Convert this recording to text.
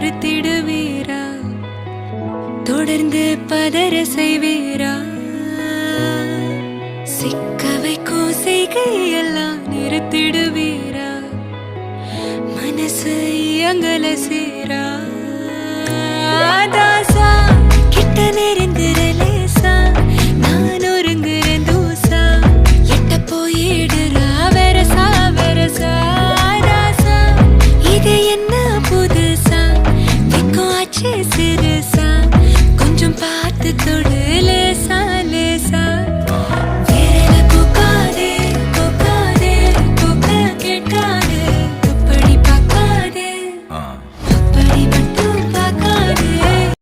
நிறுத்திடுவீரா? தொடர்ந்து பதற செய்வீரா? சிக்க வைக்கும் செய்கையெல்லாம் நிறுத்திடுவீரா? மனசு இயங்கல சீரா? தாசா கிட்ட நெருங்குறலேசா, நான் ஒருங்குறேன் தூசா, எட்ட போயிடுறா வெரசா வெரசா. தாசா இது என்ன புதுசா, வெக்கம் ஆச்சு சிறுசா, கொஞ்சம் பார்த்து தொடு.